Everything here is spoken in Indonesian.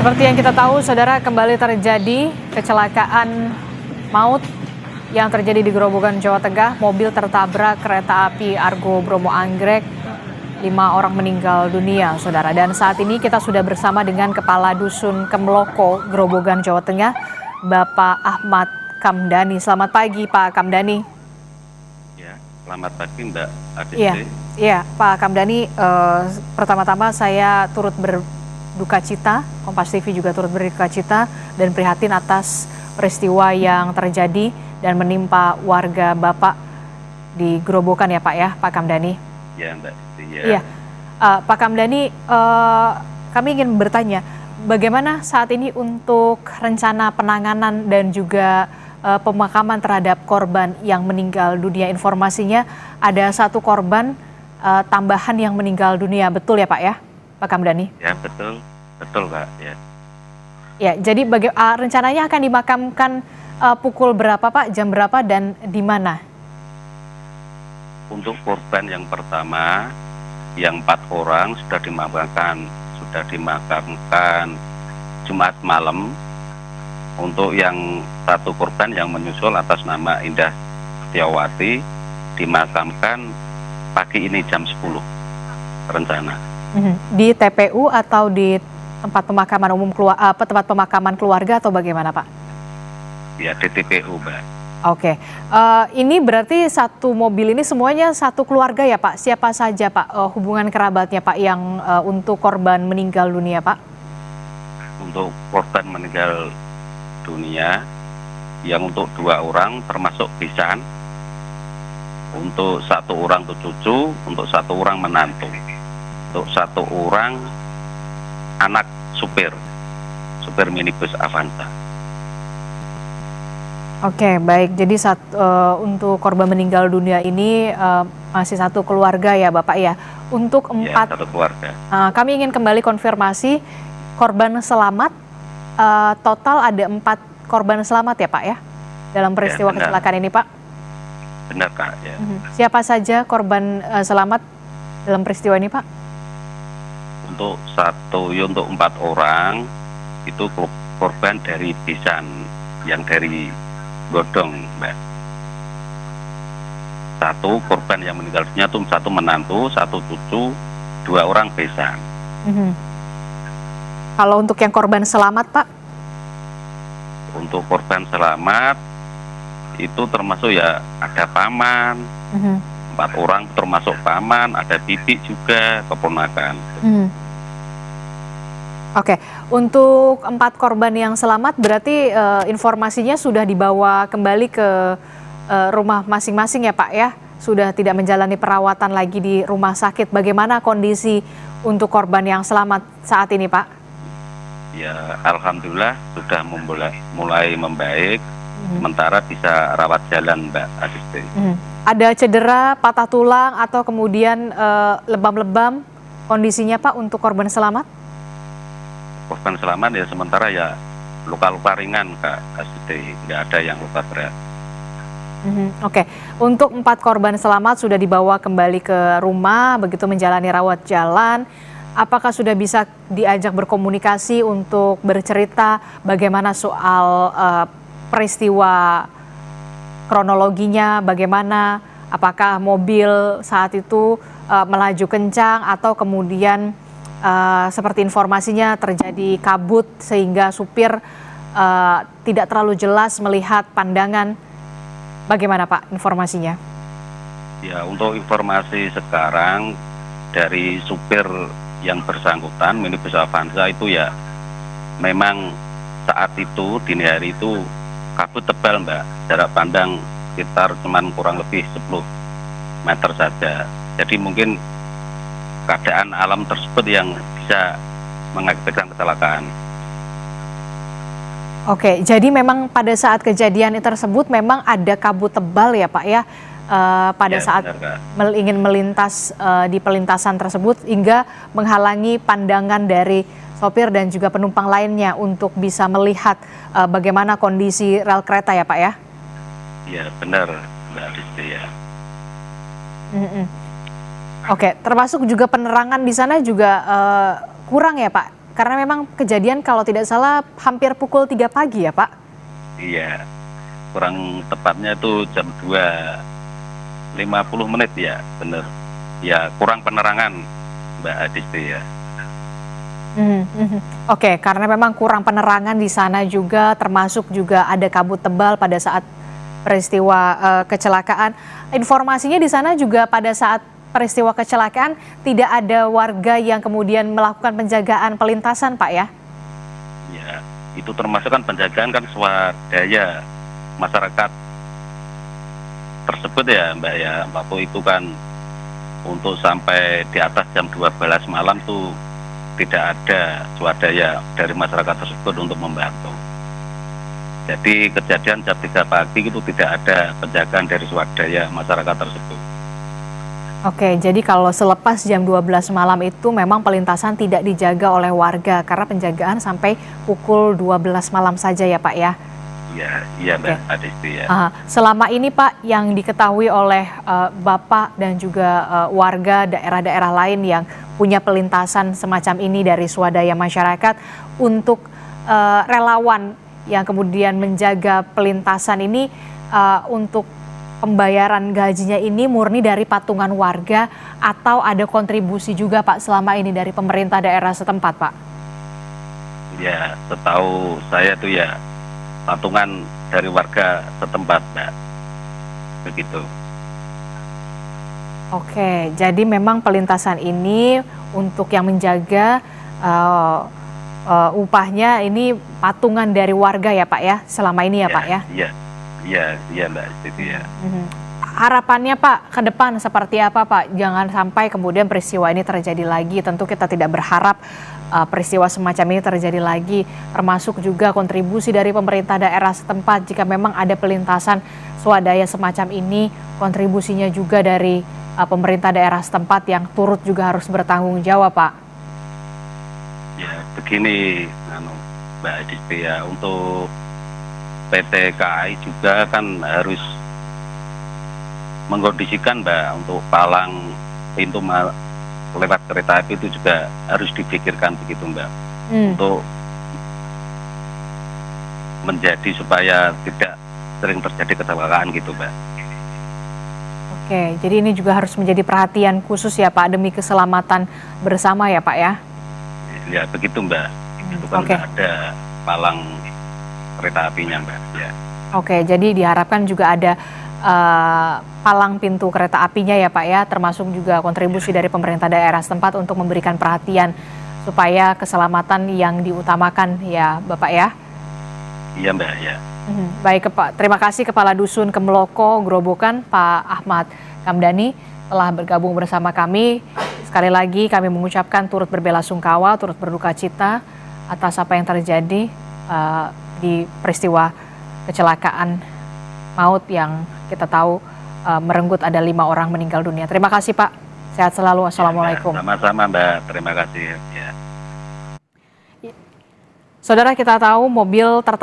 Seperti yang kita tahu, saudara, kembali terjadi kecelakaan maut yang terjadi di Grobogan, Jawa Tengah. Mobil tertabrak kereta api Argo Bromo Anggrek, 5 orang meninggal dunia, saudara. Dan saat ini kita sudah bersama dengan Kepala Dusun Kemloko, Grobogan, Jawa Tengah, Bapak Ahmad Kamdani. Selamat pagi, Pak Kamdani. Ya, selamat pagi, Mbak Aditi. Iya, Pak Kamdani, pertama-tama saya turut berduka cita, Kompas TV juga turut berduka cita dan prihatin atas peristiwa yang terjadi dan menimpa warga Bapak di Grobogan ya Pak ya, Pak Kamdani. Ya, Mbak Aditi. Iya, Pak Kamdani, kami ingin bertanya, bagaimana saat ini untuk rencana penanganan dan juga pemakaman terhadap korban yang meninggal dunia? Informasinya ada 1 korban tambahan yang meninggal dunia, betul ya Pak ya, Pak Kamdani? Ya, betul Pak. Ya. Ya, jadi rencananya akan dimakamkan pukul berapa Pak, jam berapa dan di mana? Untuk korban yang pertama, yang 4 orang sudah dimakamkan Jumat malam. Untuk yang 1 korban yang menyusul atas nama Indah Setiawati dimakamkan pagi ini jam 10 rencana. Di TPU atau di tempat pemakaman umum tempat pemakaman keluarga atau bagaimana Pak? Ya, di TPU, Mbak. Oke, ini berarti 1 mobil ini semuanya 1 keluarga ya Pak? Siapa saja Pak hubungan kerabatnya Pak yang untuk korban meninggal dunia Pak? Untuk korban meninggal dunia yang untuk 2 orang termasuk besan, untuk 1 orang itu cucu, untuk 1 orang menantu, untuk 1 orang anak supir minibus Avanza. Oke, baik. Jadi untuk korban meninggal dunia ini masih 1 keluarga ya Bapak ya. Untuk 4, ya, 1 keluarga. Kami ingin kembali konfirmasi korban selamat, total ada 4 korban selamat ya Pak ya dalam peristiwa kecelakaan ini Pak? Benar Kak. Ya. Siapa saja korban selamat dalam peristiwa ini Pak? Untuk 4 orang itu korban dari besan yang dari Godong, Mbak. 1 korban yang meninggal dunia itu 1 menantu, 1 cucu, 2 orang besan. Kalau untuk yang korban selamat Pak? Untuk korban selamat itu termasuk ya ada paman, 4 orang termasuk paman, ada bibi juga, keponakan. Oke, untuk 4 korban yang selamat berarti informasinya sudah dibawa kembali ke rumah masing-masing ya Pak ya? Sudah tidak menjalani perawatan lagi di rumah sakit. Bagaimana kondisi untuk korban yang selamat saat ini Pak? Ya, alhamdulillah sudah mulai membaik. Sementara bisa rawat jalan, Mbak Aditi. Ada cedera, patah tulang atau kemudian lebam-lebam kondisinya Pak untuk korban selamat? Korban selamat ya sementara ya luka-luka ringan Kak Aditi, nggak ada yang luka berat. Oke, untuk 4 korban selamat sudah dibawa kembali ke rumah, begitu menjalani rawat jalan. Apakah sudah bisa diajak berkomunikasi untuk bercerita bagaimana soal peristiwa kronologinya, bagaimana apakah mobil saat itu melaju kencang atau kemudian seperti informasinya terjadi kabut sehingga supir tidak terlalu jelas melihat pandangan? Bagaimana Pak informasinya? Ya, untuk informasi sekarang dari supir yang bersangkutan minibus Avanza itu ya memang saat itu dini hari itu kabut tebal Mbak, jarak pandang sekitar cuman kurang lebih 10 meter saja. Jadi mungkin keadaan alam tersebut yang bisa mengakibatkan kecelakaan. Oke, jadi memang pada saat kejadian tersebut memang ada kabut tebal ya Pak ya, pada Ya, saat ingin melintas di pelintasan tersebut hingga menghalangi pandangan dari sopir dan juga penumpang lainnya untuk bisa melihat bagaimana kondisi rel kereta ya Pak ya? Ya benar Mbak Aditi ya. Oke, termasuk juga penerangan di sana juga kurang ya Pak Karena memang kejadian kalau tidak salah hampir pukul 3 pagi ya Pak? Iya, kurang tepatnya itu jam 2.50 ya, bener. Ya, kurang penerangan Mbak Adisti ya. Oke, karena memang kurang penerangan di sana juga, termasuk juga ada kabut tebal pada saat peristiwa kecelakaan. Informasinya di sana juga pada saat peristiwa kecelakaan tidak ada warga yang kemudian melakukan penjagaan pelintasan, Pak ya? Ya, itu termasuk kan penjagaan kan swadaya masyarakat tersebut ya Mbak ya. Waktu itu kan untuk sampai di atas jam 12 malam tuh tidak ada swadaya dari masyarakat tersebut untuk membantu. Jadi kejadian jam 3 pagi itu tidak ada penjagaan dari swadaya masyarakat tersebut. Oke, jadi kalau selepas jam 12 malam itu memang pelintasan tidak dijaga oleh warga karena penjagaan sampai pukul 12 malam saja ya Pak ya? Iya Mbak Adisti ya. Selama ini Pak yang diketahui oleh Bapak dan juga warga daerah-daerah lain yang punya pelintasan semacam ini dari swadaya masyarakat untuk relawan yang kemudian menjaga pelintasan ini untuk pembayaran gajinya ini murni dari patungan warga atau ada kontribusi juga Pak selama ini dari pemerintah daerah setempat Pak? Ya, setahu saya tuh ya patungan dari warga setempat Mbak, begitu. Oke, jadi memang pelintasan ini untuk yang menjaga upahnya ini patungan dari warga ya Pak ya, selama ini ya Pak ya? Iya Mbak, itu ya. Harapannya Pak ke depan seperti apa Pak? Jangan sampai kemudian peristiwa ini terjadi lagi. Tentu kita tidak berharap peristiwa semacam ini terjadi lagi. Termasuk juga kontribusi dari pemerintah daerah setempat. Jika memang ada pelintasan swadaya semacam ini, kontribusinya juga dari pemerintah daerah setempat yang turut juga harus bertanggung jawab Pak. Ya begini Mbak Adisti ya, untuk PT KAI juga kan harus mengkondisikan Mbak untuk palang pintu lewat kereta api itu juga harus dipikirkan begitu Mbak, untuk menjadi supaya tidak sering terjadi kecelakaan gitu Mbak. Oke, jadi ini juga harus menjadi perhatian khusus ya Pak demi keselamatan bersama ya Pak ya? Ya begitu Mbak, itu kan nggak ada palang kereta apinya Mbak ya. Oke, jadi diharapkan juga ada palang pintu kereta apinya ya Pak ya, termasuk juga kontribusi dari pemerintah daerah setempat untuk memberikan perhatian supaya keselamatan yang diutamakan ya Bapak ya. Iya Mbak ya. Baik Pak, terima kasih Kepala Dusun Kemeloko Grobogan Pak Ahmad Kamdani telah bergabung bersama kami. Sekali lagi kami mengucapkan turut berbelasungkawa, turut berduka cita atas apa yang terjadi di peristiwa kecelakaan maut yang kita tahu merenggut ada 5 orang meninggal dunia. Terima kasih Pak, sehat selalu. Assalamualaikum. Sama-sama Mbak, terima kasih ya. Saudara, kita tahu mobil tertabrak